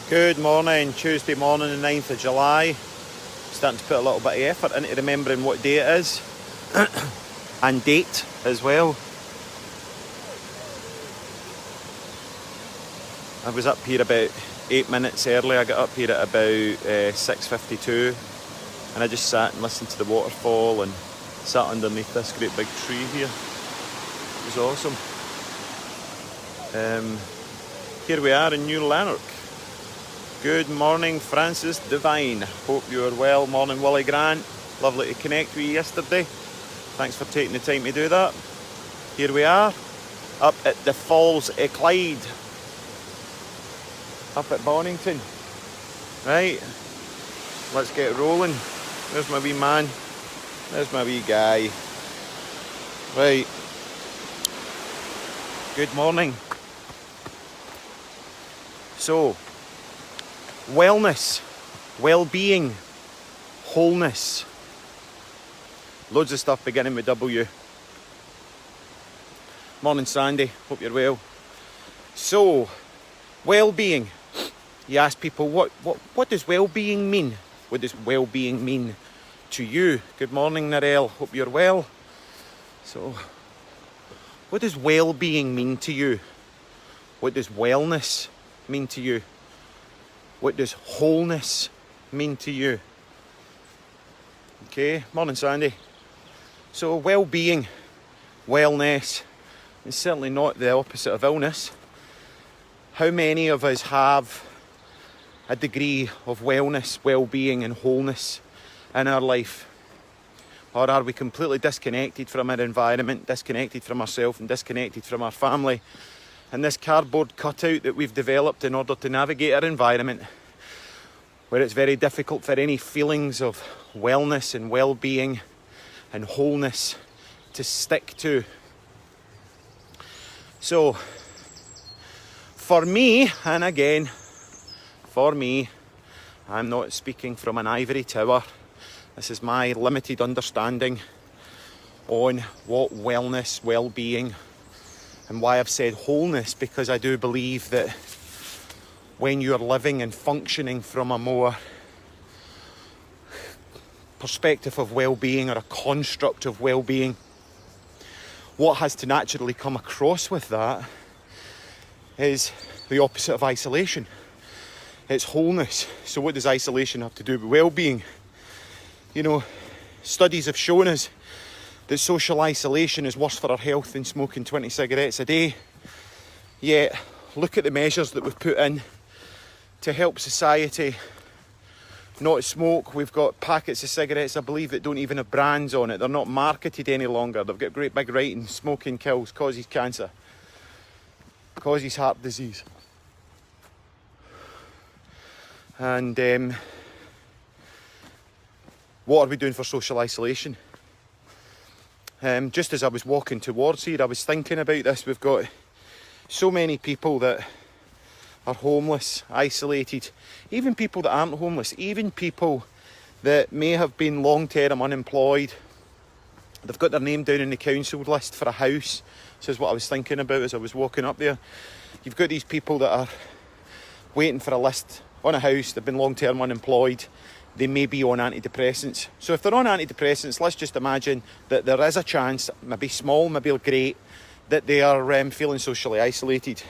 Good morning, Tuesday morning, the 9th of July. Starting to put a little bit of effort into remembering what day it is and date as well. I was up here about 8 minutes early. I got up here at about 6:52 and I just sat and listened to the waterfall and sat underneath this great big tree here. It was awesome. Here we are in New Lanark. Good morning, Francis Devine. Hope you are well. Morning, Willie Grant. Lovely to connect with you yesterday. Thanks for taking the time to do that. Here we are, up at the Falls of Clyde. Up at Bonington. Right, let's get rolling. There's my wee man. There's my wee guy. Right. Good morning. So, wellness, well-being, wholeness. Loads of stuff beginning with W. Morning, Sandy. Hope you're well. So, well-being. You ask people, what does well-being mean? What does well-being mean to you? Good morning, Narelle. Hope you're well. So, what does well-being mean to you? What does wellness mean to you? What does wholeness mean to you? Okay, morning, Sandy. So, well-being, wellness is certainly not the opposite of illness. How many of us have a degree of wellness, well-being and wholeness in our life? Or are we completely disconnected from our environment, disconnected from ourselves and disconnected from our family? And this cardboard cutout that we've developed in order to navigate our environment, where it's very difficult for any feelings of wellness and well-being and wholeness to stick to. So, for me, and again, for me, I'm not speaking from an ivory tower. This is my limited understanding on what wellness, well-being, and why I've said wholeness, because I do believe that when you're living and functioning from a more perspective of well-being or a construct of well-being, what has to naturally come across with that is the opposite of isolation. It's wholeness. So what does isolation have to do with well-being? You know, studies have shown us that social isolation is worse for our health than smoking 20 cigarettes a day. Yet, look at the measures that we've put in to help society not smoke. We've got packets of cigarettes, I believe, that don't even have brands on it. They're not marketed any longer. They've got great big writing: smoking kills, causes cancer, causes heart disease. And what are we doing for social isolation? Just as I was walking towards here, I was thinking about this. We've got so many people that are homeless, isolated, even people that aren't homeless, even people that may have been long-term unemployed. They've got their name down in the council list for a house. This is what I was thinking about as I was walking up there. You've got these people that are waiting for a list on a house. They've been long-term unemployed. They may be on antidepressants. So if they're on antidepressants, let's just imagine that there is a chance, maybe small, maybe great, that they are feeling socially isolated.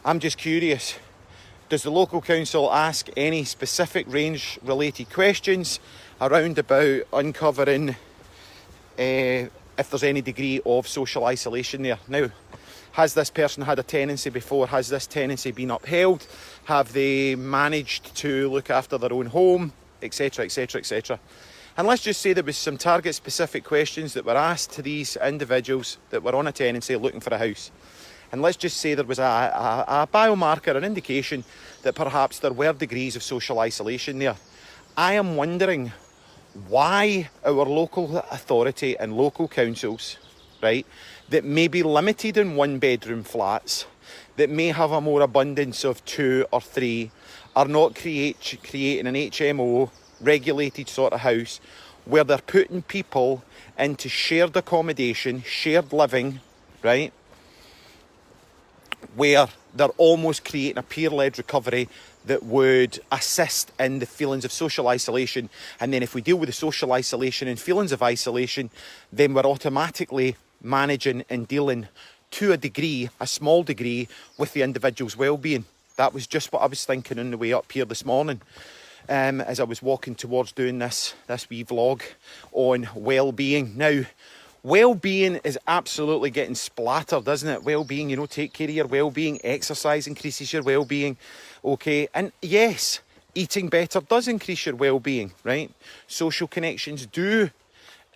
I'm just curious, does the local council ask any specific range-related questions around about uncovering if there's any degree of social isolation there? Now, has this person had a tenancy before? Has this tenancy been upheld? Have they managed to look after their own home? Etc, etc, etc. And let's just say there was some target-specific questions that were asked to these individuals that were on a tenancy looking for a house. And let's just say there was a biomarker, an indication that perhaps there were degrees of social isolation there. I am wondering why our local authority and local councils, right, that may be limited in one-bedroom flats, that may have a more abundance of 2 or 3, are not creating an HMO regulated sort of house where they're putting people into shared accommodation, shared living, right? Where they're almost creating a peer-led recovery that would assist in the feelings of social isolation. And then if we deal with the social isolation and feelings of isolation, then we're automatically managing and dealing to a degree, a small degree, with the individual's well-being. That was just what I was thinking on the way up here this morning, as I was walking towards doing this wee vlog on well-being. Now, well-being is absolutely getting splattered, isn't it? Well-being, you know, take care of your well-being, exercise increases your well-being, okay? And yes, eating better does increase your well-being, right? Social connections do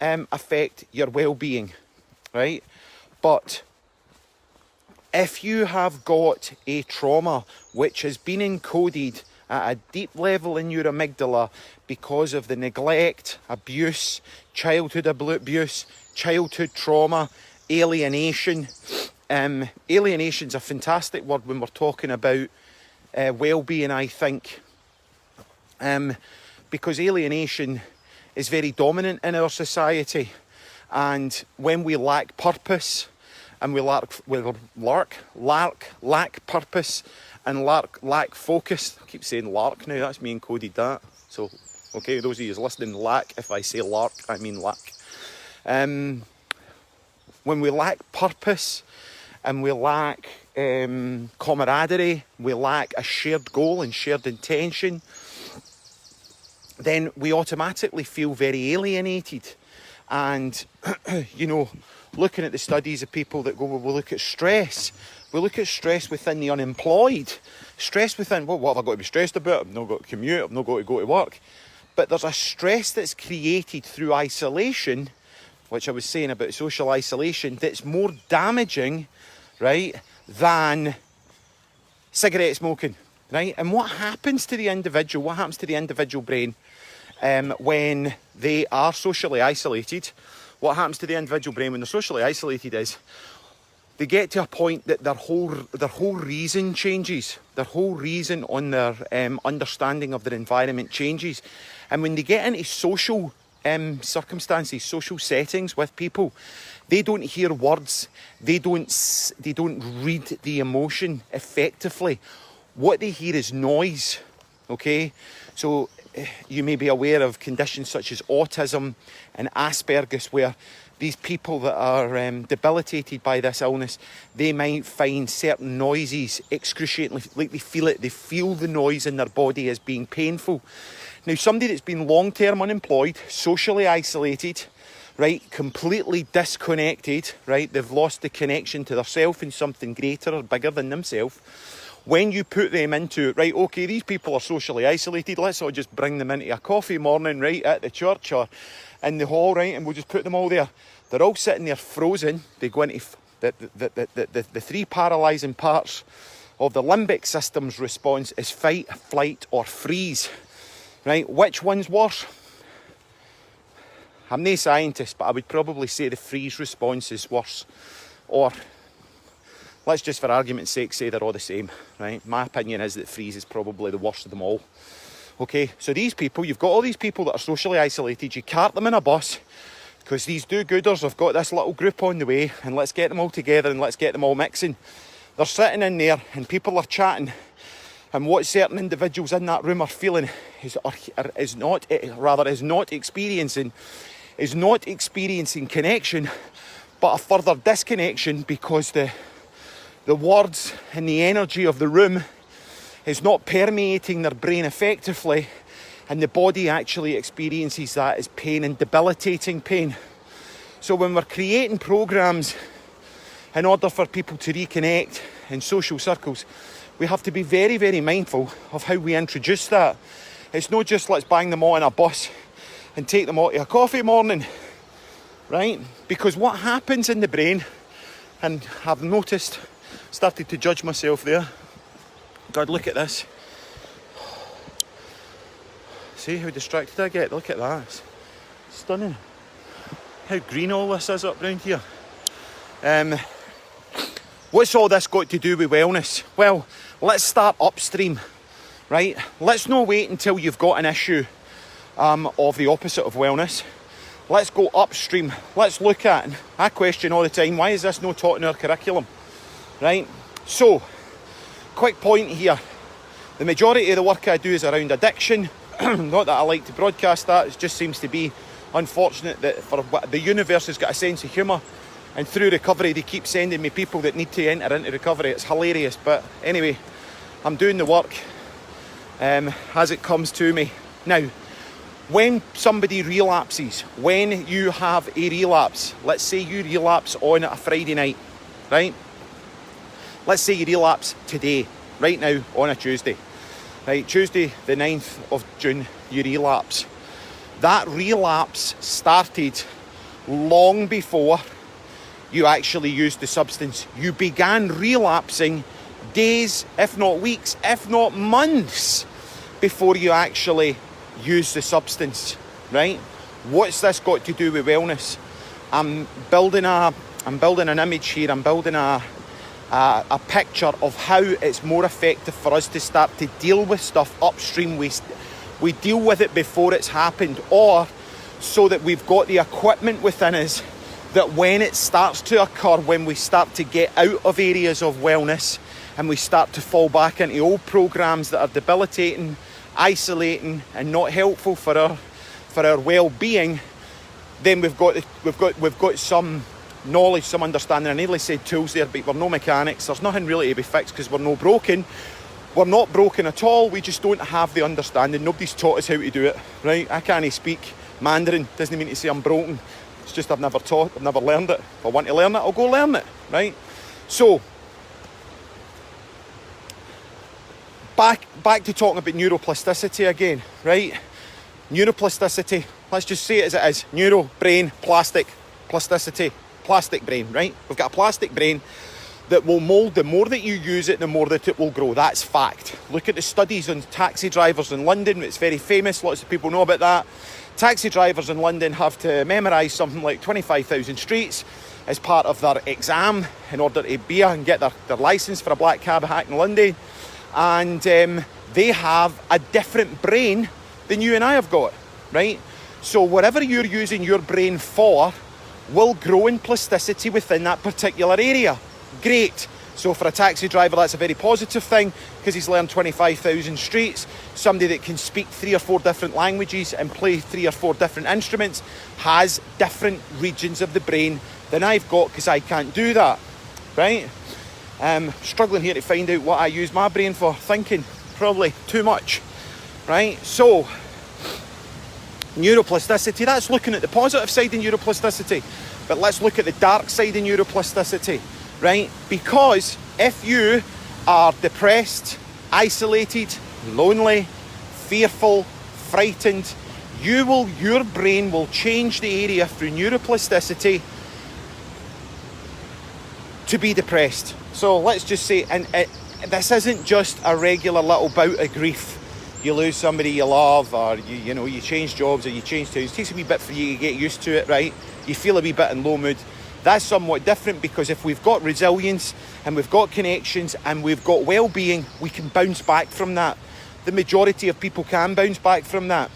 affect your well-being, right? But if you have got a trauma which has been encoded at a deep level in your amygdala because of the neglect, abuse, childhood abuse, childhood trauma, alienation. Alienation's a fantastic word when we're talking about well-being, I think, because alienation is very dominant in our society, and when we lack purpose and we lack purpose and lack focus. I keep saying lark now, that's me encoded that. So, okay, those of you listening, lack, if I say lark, I mean lack. When we lack purpose and we lack camaraderie, we lack a shared goal and shared intention, then we automatically feel very alienated. And, you know, looking at the studies of people that go, well, we'll look at stress. We look at stress within the unemployed. Stress within, well, what have I got to be stressed about? I've not got to commute, I've not got to go to work. But there's a stress that's created through isolation, which I was saying about social isolation, that's more damaging, right, than cigarette smoking, right? And what happens to the individual, what happens to the individual brain when they are socially isolated? What happens to the individual brain when they're socially isolated is they get to a point that their whole reason changes. Their whole reason on their understanding of their environment changes. And when they get into social circumstances, social settings with people, they don't hear words. They don't read the emotion effectively. What they hear is noise. Okay, so you may be aware of conditions such as autism and Asperger's, where these people that are debilitated by this illness, they might find certain noises excruciatingly, like they feel it, they feel the noise in their body as being painful. Now, somebody that's been long-term unemployed, socially isolated, right, completely disconnected, right, they've lost the connection to themselves and something greater or bigger than themselves. When you put them into, right, okay, these people are socially isolated, let's all just bring them into a coffee morning, right, at the church or in the hall, right, and we'll just put them all there. They're all sitting there frozen. They go into the three paralysing parts of the limbic system's response is fight, flight or freeze, right? Which one's worse? I'm no scientist, but I would probably say the freeze response is worse. Or let's just, for argument's sake, say they're all the same, right? My opinion is that freeze is probably the worst of them all. Okay, so these people, you've got all these people that are socially isolated, you cart them in a bus, because these do-gooders have got this little group on the way, and let's get them all together and let's get them all mixing. They're sitting in there and people are chatting, and what certain individuals in that room are feeling is not experiencing connection, but a further disconnection, because the words and the energy of the room is not permeating their brain effectively, and the body actually experiences that as pain and debilitating pain. So when we're creating programs in order for people to reconnect in social circles, we have to be very, very mindful of how we introduce that. It's not just let's bang them all in a bus and take them all to a coffee morning, right? Because what happens in the brain, and I've noticed, started to judge myself there. God, look at this. See how distracted I get? Look at that. It's stunning. How green all this is up round here. What's all this got to do with wellness? Well, let's start upstream, right? Let's not wait until you've got an issue of the opposite of wellness. Let's go upstream. Let's look at, I question all the time, why is this not taught in our curriculum, right? So, quick point here. The majority of the work I do is around addiction. Not that I like to broadcast that, it just seems to be unfortunate that the universe has got a sense of humour, and through recovery they keep sending me people that need to enter into recovery. It's hilarious, but anyway, I'm doing the work as it comes to me. Now, when somebody relapses, when you have a relapse, let's say you relapse on a Friday night, right? Let's say you relapse today, right now, on a Tuesday. Right, Tuesday the 9th of June, you relapse. That relapse started long before you actually used the substance. You began relapsing days, if not weeks, if not months, before you actually used the substance, right? What's this got to do with wellness? I'm building an image here. I'm building a picture of how it's more effective for us to start to deal with stuff upstream. We deal with it before it's happened, or so that we've got the equipment within us that when it starts to occur, when we start to get out of areas of wellness and we start to fall back into old programs that are debilitating, isolating and not helpful for our well-being, then we've got some knowledge, some understanding. I nearly said tools there, but we're no mechanics. There's nothing really to be fixed because we're no broken. We're not broken at all. We just don't have the understanding. Nobody's taught us how to do it, right? I can't speak Mandarin. Doesn't mean to say I'm broken. It's just I've never learned it. If I want to learn it, I'll go learn it, right? So, back to talking about neuroplasticity again, right? Neuroplasticity, let's just say it as it is. Neuro, brain, plastic, plasticity, plastic brain, right? We've got a plastic brain that will mould. The more that you use it, the more that it will grow. That's fact. Look at the studies on taxi drivers in London. It's very famous. Lots of people know about that. Taxi drivers in London have to memorise something like 25,000 streets as part of their exam in order to be and get their licence for a black cab hack in London. And they have a different brain than you and I have got, right? So whatever you're using your brain for will grow in plasticity within that particular area. Great. So for a taxi driver, that's a very positive thing because he's learned 25,000 streets. Somebody that can speak 3 or 4 different languages and play 3 or 4 different instruments has different regions of the brain than I've got because I can't do that, right? Struggling here to find out what I use my brain for. Thinking, probably too much, right? So, neuroplasticity, that's looking at the positive side of neuroplasticity. But let's look at the dark side of neuroplasticity, right? Because if you are depressed, isolated, lonely, fearful, frightened, your brain will change the area through neuroplasticity to be depressed. So let's just say, and this isn't just a regular little bout of grief. You lose somebody you love, or you change jobs, or you change towns. It takes a wee bit for you to get used to it, right? You feel a wee bit in low mood. That's somewhat different because if we've got resilience and we've got connections and we've got well-being, we can bounce back from that. The majority of people can bounce back from that.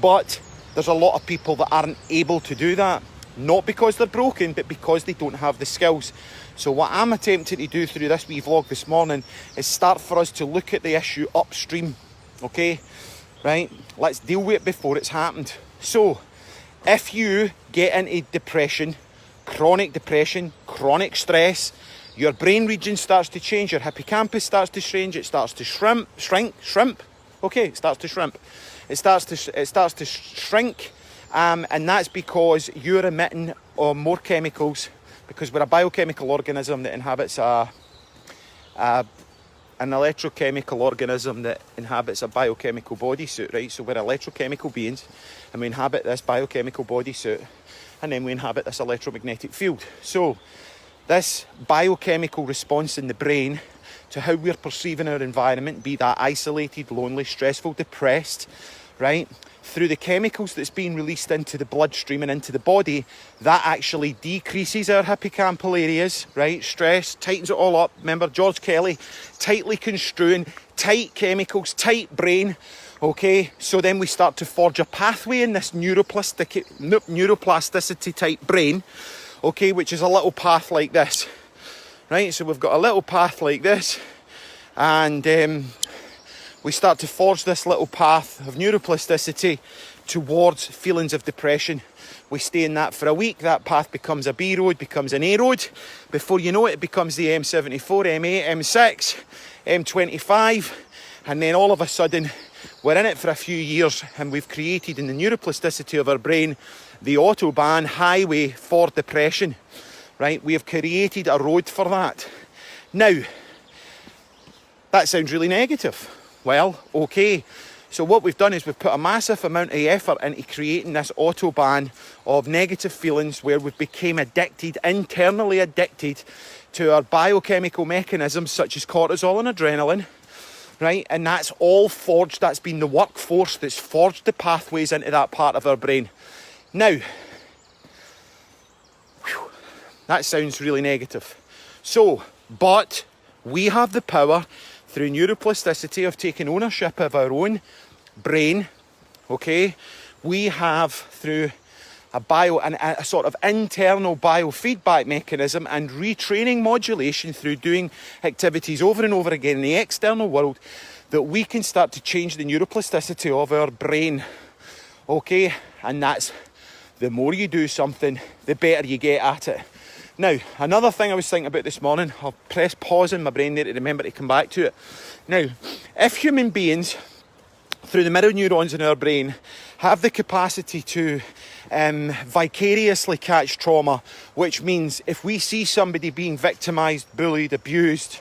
But there's a lot of people that aren't able to do that. Not because they're broken, but because they don't have the skills. So what I'm attempting to do through this wee vlog this morning is start for us to look at the issue upstream. Okay? Right? Let's deal with it before it's happened. So, if you get into depression, chronic stress, your brain region starts to change, your hippocampus starts to change, it starts to shrink. Okay, it starts to shrimp. It starts to shrink, and that's because you're emitting more chemicals, because we're a biochemical organism that inhabits an electrochemical organism that inhabits a biochemical bodysuit, right? So we're electrochemical beings, and we inhabit this biochemical bodysuit, and then we inhabit this electromagnetic field. So this biochemical response in the brain to how we're perceiving our environment, be that isolated, lonely, stressful, depressed, right? Through the chemicals that's being released into the bloodstream and into the body, that actually decreases our hippocampal areas, right? Stress tightens it all up. Remember George Kelly, tightly construing, tight chemicals, tight brain. Okay, so then we start to forge a pathway in this neuroplasticity type brain, okay, which is a little path like this, right? So we've got a little path like this, And we start to forge this little path of neuroplasticity towards feelings of depression. We stay in that for a week, that path becomes a B road, becomes an A road. Before you know it, it becomes the M74, M8, M6, M25, and then all of a sudden we're in it for a few years and we've created in the neuroplasticity of our brain the autobahn highway for depression, right? We have created a road for that. Now, that sounds really negative. Well, okay. So what we've done is we've put a massive amount of effort into creating this autobahn of negative feelings where we've become addicted, internally addicted to our biochemical mechanisms such as cortisol and adrenaline, right? And that's all forged, that's been the workforce that's forged the pathways into that part of our brain. Now, that sounds really negative. So, but we have the power through neuroplasticity of taking ownership of our own brain, okay? We have through a sort of internal biofeedback mechanism and retraining modulation through doing activities over and over again in the external world that we can start to change the neuroplasticity of our brain, okay? And that's the more you do something, the better you get at it. Now, another thing I was thinking about this morning, I'll press pause in my brain there to remember to come back to it. Now, if human beings, through the mirror neurons in our brain, have the capacity to vicariously catch trauma, which means if we see somebody being victimised, bullied, abused,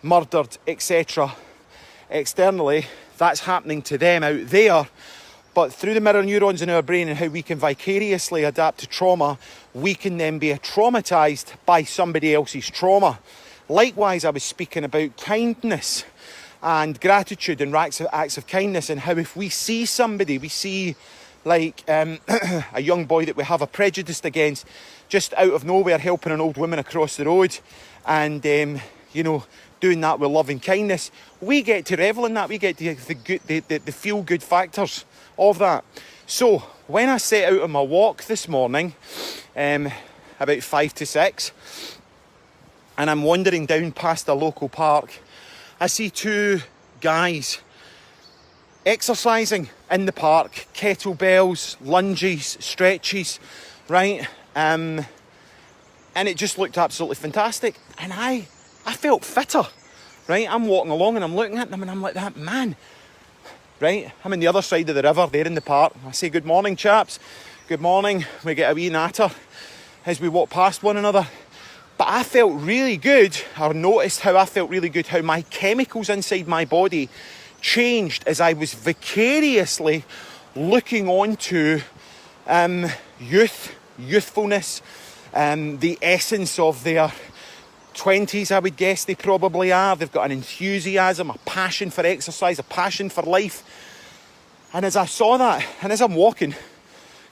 murdered, etc., externally, that's happening to them out there. But through the mirror neurons in our brain and how we can vicariously adapt to trauma, we can then be traumatised by somebody else's trauma. Likewise, I was speaking about kindness and gratitude and acts of kindness, and how if we see somebody, we see like a young boy that we have a prejudice against, just out of nowhere helping an old woman across the road and, doing that with loving kindness, we get to revel in that. We get to the feel-good factors of that. So when I set out on my walk this morning, about 5 to 6, and I'm wandering down past a local park, I see two guys exercising in the park, kettlebells, lunges, stretches, right? And it just looked absolutely fantastic. And I felt fitter, right? I'm walking along and I'm looking at them and I'm like, that man, right? I'm on the other side of the river, there in the park. I say, good morning, chaps. Good morning. We get a wee natter as we walk past one another. But I felt really good, or noticed how I felt really good, how my chemicals inside my body changed as I was vicariously looking on to youthfulness, the essence of their 20s, I would guess they probably are. They've got an enthusiasm, a passion for exercise, a passion for life. And as I saw that, and as I'm walking,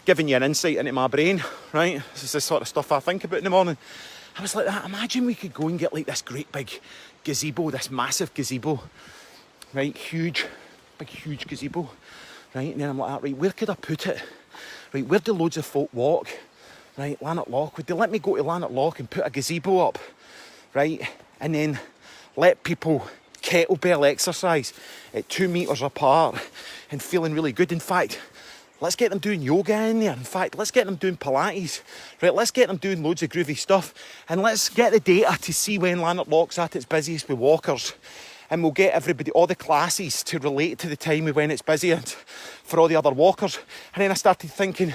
giving you an insight into my brain, right? This is the sort of stuff I think about in the morning. I was like, that. Imagine we could go and get like this great big gazebo, this massive gazebo, right? Huge gazebo, right? And then I'm like, right, where could I put it? Right, where do loads of folk walk? Right, Lanark Loch. Would they let me go to Lanark Loch and put a gazebo up? Right, and then let people kettlebell exercise at 2 metres apart and feeling really good. In fact, let's get them doing yoga in there. In fact, let's get them doing Pilates. Right, let's get them doing loads of groovy stuff. And let's get the data to see when Lanark Loch's at its busiest with walkers. And we'll get everybody, all the classes, to relate to the time when it's busiest for all the other walkers. And then I started thinking,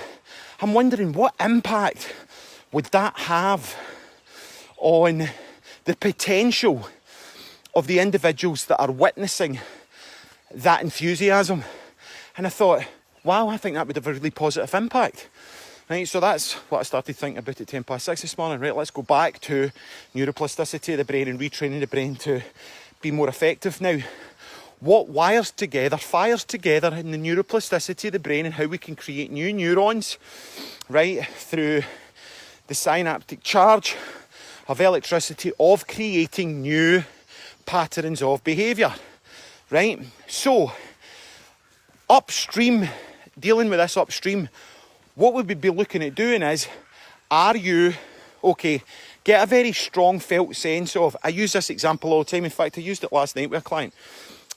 I'm wondering what impact would that have on the potential of the individuals that are witnessing that enthusiasm. And I thought, wow, I think that would have a really positive impact. Right, so that's what I started thinking about at 6:10 this morning. Right, let's go back to neuroplasticity of the brain and retraining the brain to be more effective. Now, what fires together in the neuroplasticity of the brain and how we can create new neurons, right, through the synaptic charge of electricity of creating new patterns of behaviour, right? So, upstream, dealing with this upstream, what we would be looking at doing is, are you, okay, Get a very strong felt sense of, I use this example all the time. In fact, I used it last night with a client,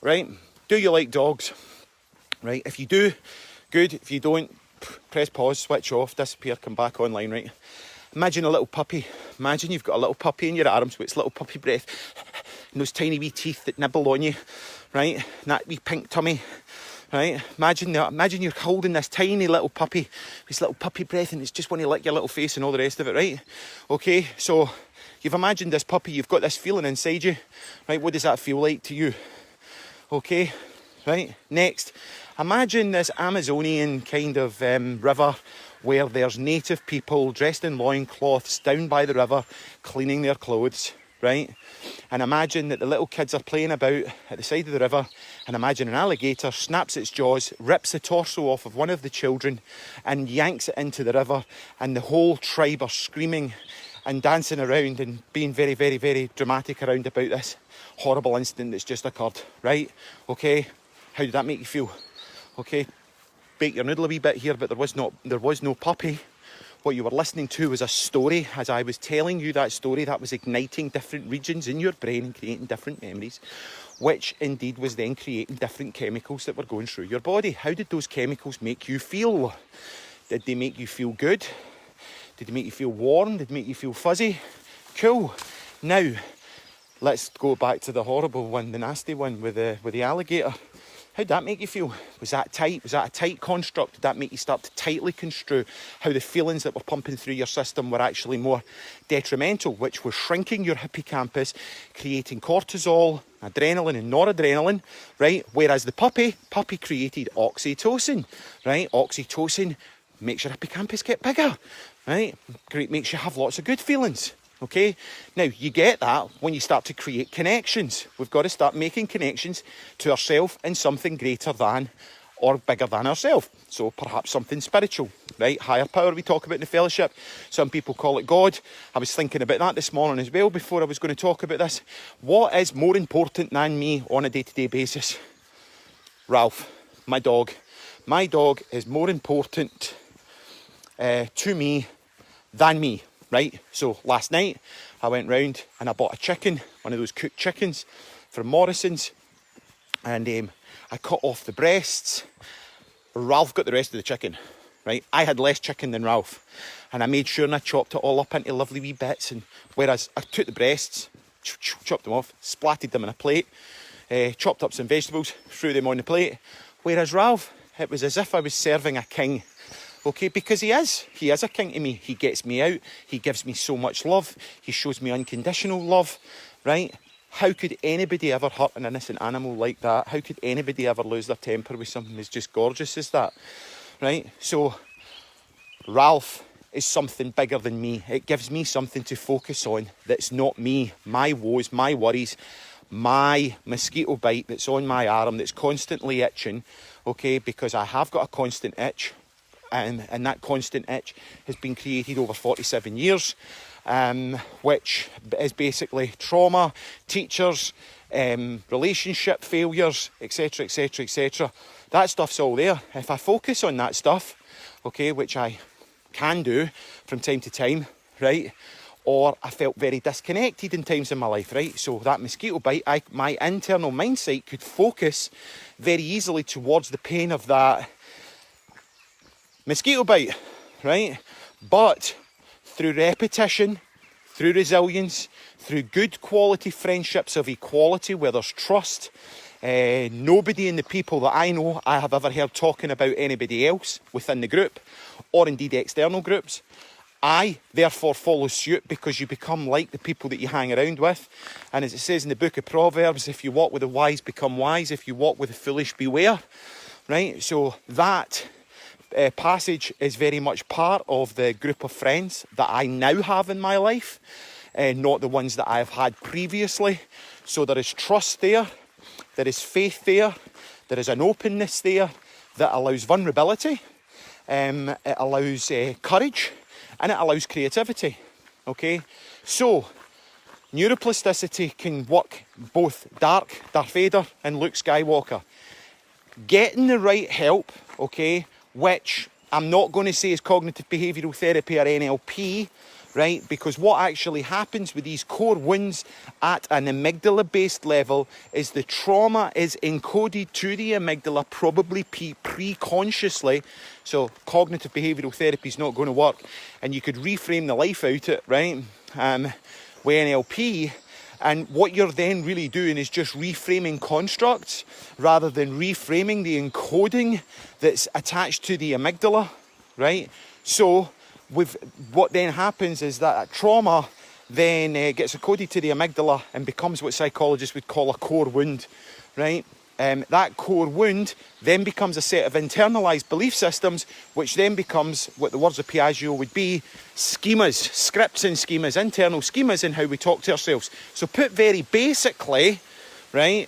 right? Do you like dogs? Right? If you do, good. If you don't, press pause, switch off, disappear, come back online, right? Imagine a little puppy. Imagine you've got a little puppy in your arms with its little puppy breath and those tiny wee teeth that nibble on you, right? And that wee pink tummy, right? Imagine you're holding this tiny little puppy with his little puppy breath and it's just want to lick your little face and all the rest of it, right? Okay, so you've imagined this puppy, you've got this feeling inside you, right? What does that feel like to you? Okay, right? Next, imagine this Amazonian kind of river where there's native people dressed in loincloths down by the river cleaning their clothes, right? And imagine that the little kids are playing about at the side of the river, and imagine an alligator snaps its jaws, rips the torso off of one of the children and yanks it into the river, and the whole tribe are screaming and dancing around and being very, very, very dramatic around about this horrible incident that's just occurred, right? Okay, how did that make you feel? Okay, bake your noodle a wee bit here, but there was no puppy. What you were listening to was a story. As I was telling you that story, that was igniting different regions in your brain and creating different memories, which indeed was then creating different chemicals that were going through your body. How did those chemicals make you feel? Did they make you feel good? Did they make you feel warm? Did they make you feel fuzzy? Cool. Now, let's go back to the horrible one, the nasty one with the alligator. How did that make you feel? Was that tight? Was that a tight construct? Did that make you start to tightly construe how the feelings that were pumping through your system were actually more detrimental, which was shrinking your hippocampus, creating cortisol, adrenaline and noradrenaline, right? Whereas the puppy created oxytocin, right? Oxytocin makes your hippocampus get bigger, right? Great, makes you have lots of good feelings. Okay, now you get that when you start to create connections. We've got to start making connections to ourselves and something greater than or bigger than ourselves. So perhaps something spiritual, right? Higher power we talk about in the fellowship. Some people call it God. I was thinking about that this morning as well before I was going to talk about this. What is more important than me on a day-to-day basis? Ralph, my dog. My dog is more important to me than me. Right, so last night I went round and I bought a chicken, one of those cooked chickens from Morrison's, and I cut off the breasts. Ralph got the rest of the chicken, right? I had less chicken than Ralph, and I made sure and I chopped it all up into lovely wee bits, and whereas I took the breasts, chopped them off, splatted them in a plate, chopped up some vegetables, threw them on the plate, whereas Ralph, it was as if I was serving a king. Okay, because he is a king to me. He gets me out, he gives me so much love, he shows me unconditional love, right? How could anybody ever hurt an innocent animal like that? How could anybody ever lose their temper with something as just gorgeous as that, right? So Ralph is something bigger than me. It gives me something to focus on that's not me, my woes, my worries, my mosquito bite that's on my arm that's constantly itching, okay, because I have got a constant itch. And that constant itch has been created over 47 years, which is basically trauma, teachers, relationship failures, etc, etc, etc. That stuff's all there. If I focus on that stuff, okay, which I can do from time to time, right, or I felt very disconnected in times in my life, right, so that mosquito bite, my internal mindset could focus very easily towards the pain of that mosquito bite, right? But through repetition, through resilience, through good quality friendships of equality where there's trust, nobody in the people that I know I have ever heard talking about anybody else within the group or indeed external groups. I therefore follow suit because you become like the people that you hang around with. And as it says in the book of Proverbs, if you walk with the wise, become wise. If you walk with the foolish, beware, right? So that passage is very much part of the group of friends that I now have in my life, not the ones that I have had previously. So there is trust there, there is faith there is an openness there that allows vulnerability, it allows courage, and it allows creativity. Okay, so neuroplasticity can work both Darth Vader and Luke Skywalker. Getting the right help, okay, which I'm not going to say is cognitive behavioural therapy or NLP, right? Because what actually happens with these core wounds at an amygdala-based level is the trauma is encoded to the amygdala, probably pre-consciously. So cognitive behavioural therapy is not going to work, and you could reframe the life out it, right? With NLP. And what you're then really doing is just reframing constructs rather than reframing the encoding that's attached to the amygdala, right? So what then happens is that trauma then gets encoded to the amygdala and becomes what psychologists would call a core wound, right? That core wound then becomes a set of internalised belief systems, which then becomes what the words of Piaget would be, schemas, scripts and schemas, internal schemas in how we talk to ourselves. So put very basically, right,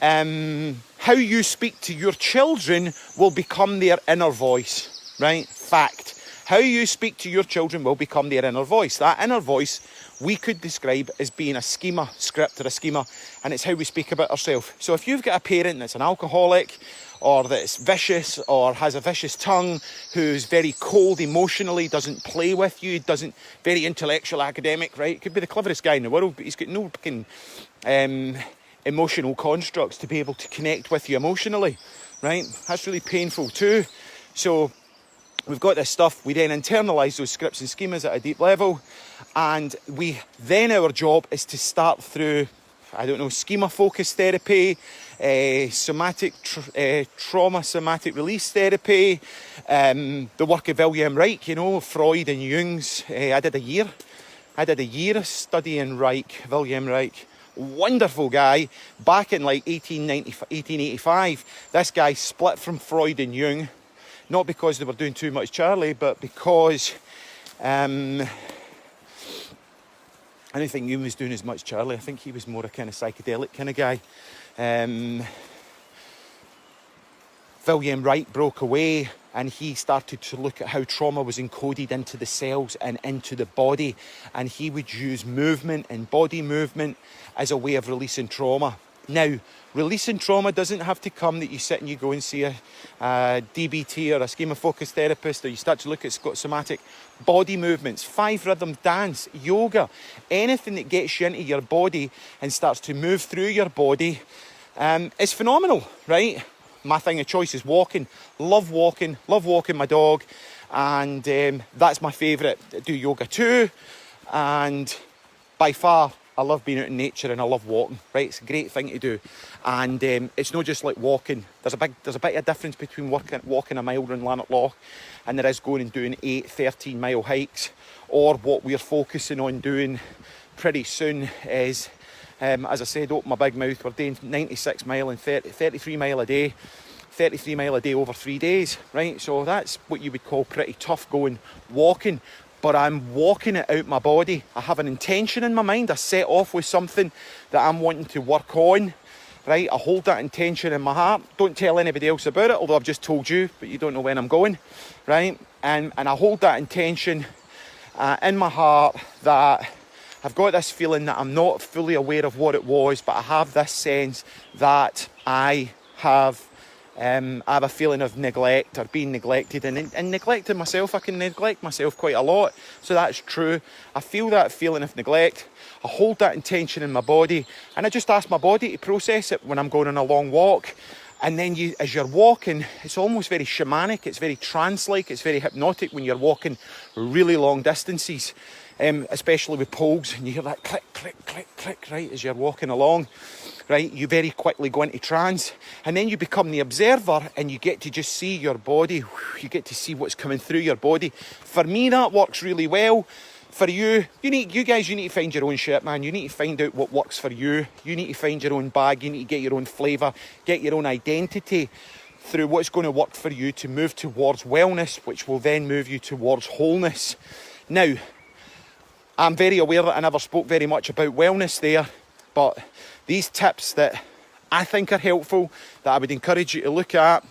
how you speak to your children will become their inner voice, right? Fact. How you speak to your children will become their inner voice. That inner voice we could describe as being a schema, script or a schema, and it's how we speak about ourselves. So if you've got a parent that's an alcoholic, or that's vicious, or has a vicious tongue, who's very cold emotionally, doesn't play with you, very intellectual, academic, right? Could be the cleverest guy in the world, but he's got no fucking emotional constructs to be able to connect with you emotionally, right? That's really painful too. So we've got this stuff, we then internalise those scripts and schemas at a deep level, and our job is to start through, schema-focused therapy, somatic trauma, somatic release therapy, the work of William Reich, Freud and Jung's. I did a year studying William Reich. Wonderful guy. Back in 1885, this guy split from Freud and Jung. Not because they were doing too much Charlie, but because I don't think Jung was doing as much Charlie. I think he was more a kind of psychedelic kind of guy. William Reich broke away, and he started to look at how trauma was encoded into the cells and into the body, and he would use movement and body movement as a way of releasing trauma. Now, releasing trauma doesn't have to come that you sit and you go and see a DBT or a schema-focused therapist, or you start to look at somatic body movements, 5-rhythm dance, yoga, anything that gets you into your body and starts to move through your body is phenomenal, right? My thing of choice is walking. Love walking my dog, and that's my favourite. I do yoga too, and by far I love being out in nature and I love walking, right? It's a great thing to do. And it's not just like walking. There's a bit of difference between walking a mile around Lanark Loch and there is going and doing 13 mile hikes, or what we're focusing on doing pretty soon is, as I said, open my big mouth, we're doing 96 mile and 33 mile a day. 33 mile a day over 3 days, right? So that's what you would call pretty tough going walking. But I'm walking it out my body. I have an intention in my mind. I set off with something that I'm wanting to work on, right? I hold that intention in my heart. Don't tell anybody else about it, although I've just told you, but you don't know when I'm going, right? And I hold that intention in my heart, that I've got this feeling that I'm not fully aware of what it was, but I have this sense that I have a feeling of neglect or being neglected, and neglecting myself. I can neglect myself quite a lot, so that's true. I feel that feeling of neglect. I hold that intention in my body, and I just ask my body to process it when I'm going on a long walk. And then as you're walking, it's almost very shamanic, it's very trance-like, it's very hypnotic when you're walking really long distances, especially with poles, and you hear that click, click, click, click, right, as you're walking along. Right, you very quickly go into trance, and then you become the observer, and you get to just see your body. You get to see what's coming through your body. For me, that works really well. For you need to find your own shit, man. You need to find out what works for you. You need to find your own bag. You need to get your own flavour, get your own identity through what's going to work for you to move towards wellness, which will then move you towards wholeness. Now, I'm very aware that I never spoke very much about wellness there, but these tips that I think are helpful, that I would encourage you to look at,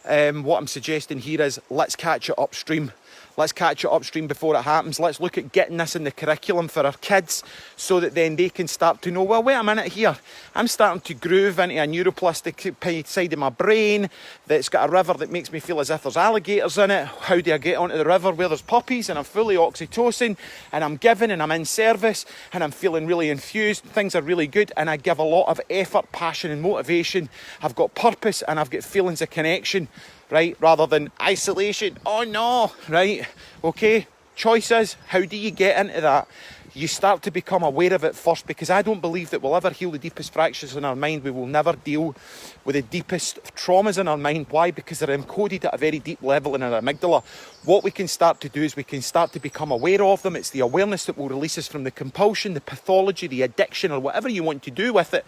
what I'm suggesting here is, let's catch it upstream. Let's catch it upstream before it happens. Let's look at getting this in the curriculum for our kids so that then they can start to know, well, wait a minute here. I'm starting to groove into a neuroplastic side of my brain that's got a river that makes me feel as if there's alligators in it. How do I get onto the river where there's puppies and I'm fully oxytocin and I'm giving and I'm in service and I'm feeling really infused. Things are really good and I give a lot of effort, passion and motivation. I've got purpose and I've got feelings of connection. Right, rather than isolation. Oh no, right? Okay, choices. How do you get into that? You start to become aware of it first, because I don't believe that we'll ever heal the deepest fractures in our mind. We will never deal with the deepest traumas in our mind. Why? Because they're encoded at a very deep level in our amygdala. What we can start to do is we can start to become aware of them. It's the awareness that will release us from the compulsion, the pathology, the addiction, or whatever you want to do with it.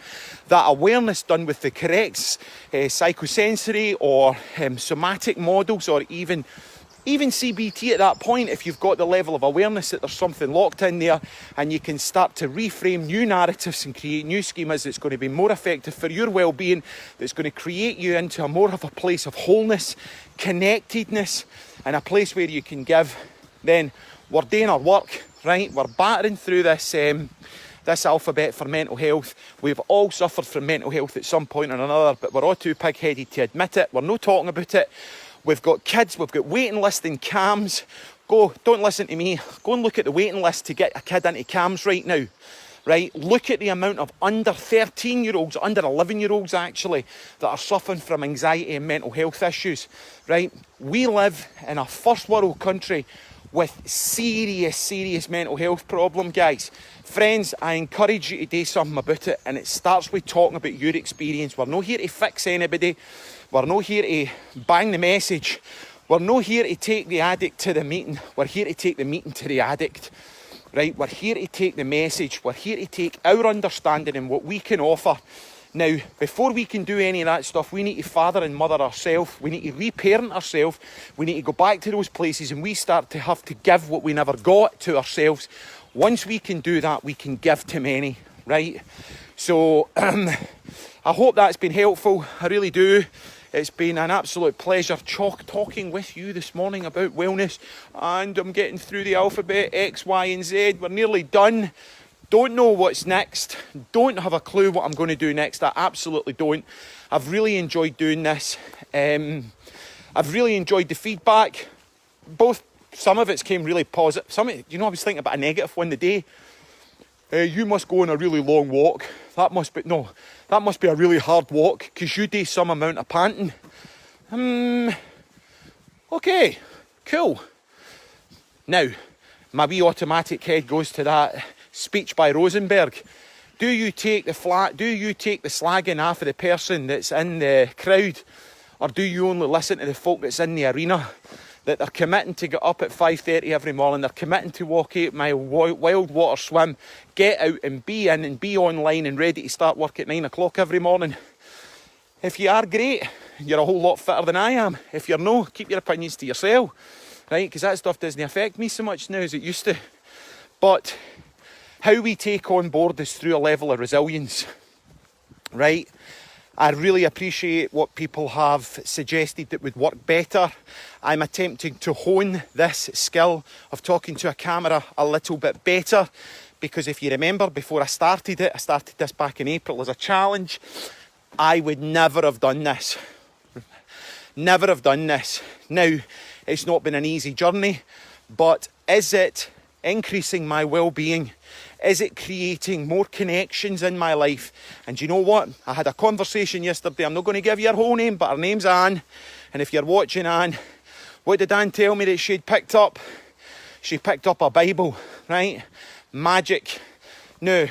That awareness done with the correct psychosensory or somatic models, or even CBT at that point, if you've got the level of awareness that there's something locked in there, and you can start to reframe new narratives and create new schemas that's going to be more effective for your well-being, that's going to create you into a more of a place of wholeness, connectedness, and a place where you can give, then we're doing our work, right? We're battering through this alphabet for mental health. We've all suffered from mental health at some point or another, but we're all too pig-headed to admit it. We're not talking about it. We've got kids, we've got waiting list in CAMS. Don't listen to me. Go and look at the waiting list to get a kid into CAMS right now. Right? Look at the amount of under 13-year-olds, under 11-year-olds actually, that are suffering from anxiety and mental health issues. Right? We live in a first world country with serious mental health problem, guys. Friends, I encourage you to do something about it, and it starts with talking about your experience. We're not here to fix anybody. We're not here to bang the message. We're not here to take the addict to the meeting. We're here to take the meeting to the addict. Right? We're here to take the message. We're here to take our understanding and what we can offer. Now, before we can do any of that stuff, we need to father and mother ourselves. We need to reparent ourselves. We need to go back to those places, and we start to have to give what we never got to ourselves. Once we can do that, we can give to many, right? So, I hope that's been helpful. I really do. It's been an absolute pleasure talking with you this morning about wellness, and I'm getting through the alphabet, X, Y and Z. We're nearly done. Don't know what's next. Don't have a clue what I'm going to do next. I absolutely don't. I've really enjoyed doing this. I've really enjoyed the feedback. Some of it came really positive. I was thinking about a negative one today. You must go on a really long walk. That must be a really hard walk because you do some amount of panting. Okay, cool. Now, my wee automatic head goes to that speech by Rosenberg. Do you take the slagging off of the person that's in the crowd, or do you only listen to the folk that's in the arena? That they're committing to get up at 5:30 every morning, they're committing to walk 8 mile wild water swim, get out and be in and be online and ready to start work at 9 o'clock every morning. If you are, great, you're a whole lot fitter than I am. If you're no, keep your opinions to yourself, right? Because that stuff doesn't affect me so much now as it used to. But how we take on board is through a level of resilience, right? I really appreciate what people have suggested that would work better. I'm attempting to hone this skill of talking to a camera a little bit better, because if you remember, before I started this back in April as a challenge. I would never have done this. Never have done this. Now, it's not been an easy journey, but is it increasing my well-being? Is it creating more connections in my life? And you know what? I had a conversation yesterday. I'm not going to give you her whole name, but her name's Anne. And if you're watching, Anne, what did Anne tell me that she'd picked up? She picked up a Bible, right? Magic. Now,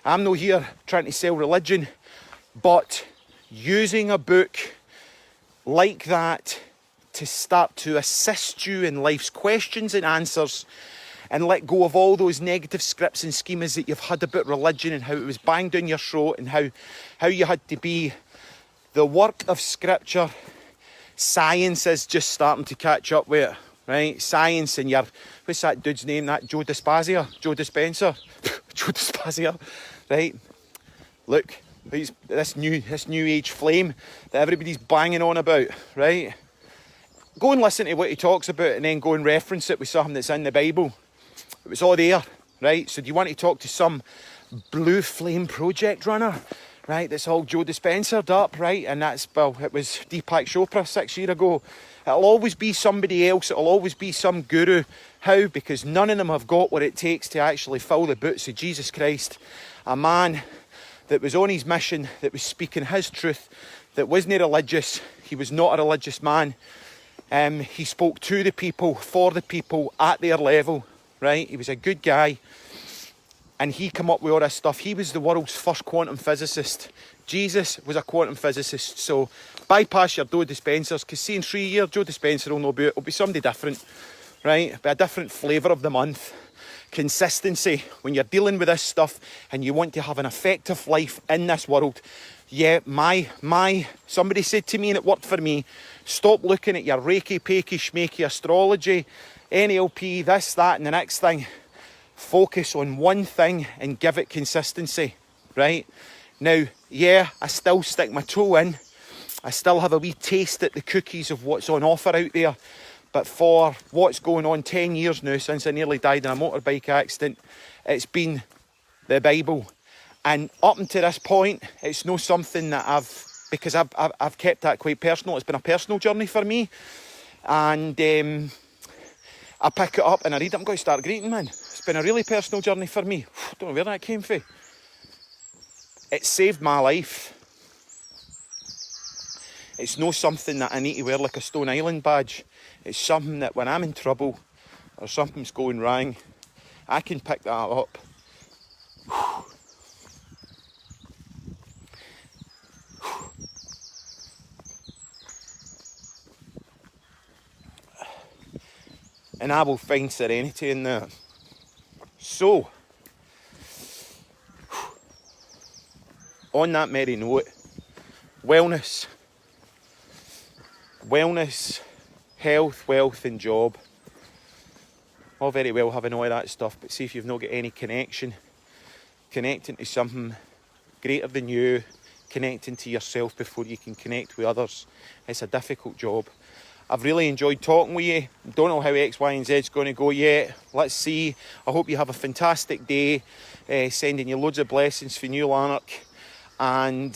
I'm not here trying to sell religion, but using a book like that to start to assist you in life's questions and answers, and let go of all those negative scripts and schemas that you've had about religion and how it was banged down your throat and how you had to be. The work of scripture, science is just starting to catch up with it, right? Science and what's that dude's name? That Joe Dispenza, Joe Dispenza, right? Look, this new age flame that everybody's banging on about, right? go and listen to what he talks about and then go and reference it with something that's in the Bible. It was all there, right? So do you want to talk to some blue flame project runner, right, that's all Joe Dispensered up, right? And that's, well, it was Deepak Chopra 6 years ago. It'll always be somebody else. It'll always be some guru. How? Because none of them have got what it takes to actually fill the boots of Jesus Christ. A man that was on his mission, that was speaking his truth, that wasn't religious. He was not a religious man. He spoke to the people, for the people, at their level, right? He was a good guy. And he came up with all this stuff. He was the world's first quantum physicist. Jesus was a quantum physicist. So bypass your Joe Dispensers, because see in 3 years, Joe Dispenser will know about it. It'll be somebody different, right? It'll be a different flavour of the month. Consistency. When you're dealing with this stuff and you want to have an effective life in this world. Yeah, somebody said to me, and it worked for me, stop looking at your reiki, pakey, schmakey astrology, NLP, this, that, and the next thing. Focus on one thing and give it consistency, right? Now, yeah, I still stick my toe in. I still have a wee taste at the cookies of what's on offer out there. But for what's going on 10 years now since I nearly died in a motorbike accident, it's been the Bible. And up until this point, it's not something that I've kept that quite personal. It's been a personal journey for me. And I pick it up and I read it. I'm going to start greeting, man. It's been a really personal journey for me. Don't know where that came from. It saved my life. It's not something that I need to wear like a Stone Island badge. It's something that when I'm in trouble or something's going wrong, I can pick that up. And I will find serenity in that. So, on that merry note, wellness, health, wealth and job. All very well having all that stuff, but see if you've not got any connection, connecting to something greater than you, connecting to yourself before you can connect with others, it's a difficult job. I've really enjoyed talking with you. Don't know how X, Y and Z is going to go yet. Let's see. I hope you have a fantastic day. Sending you loads of blessings for New Lanark. And,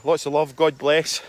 lots of love. God bless.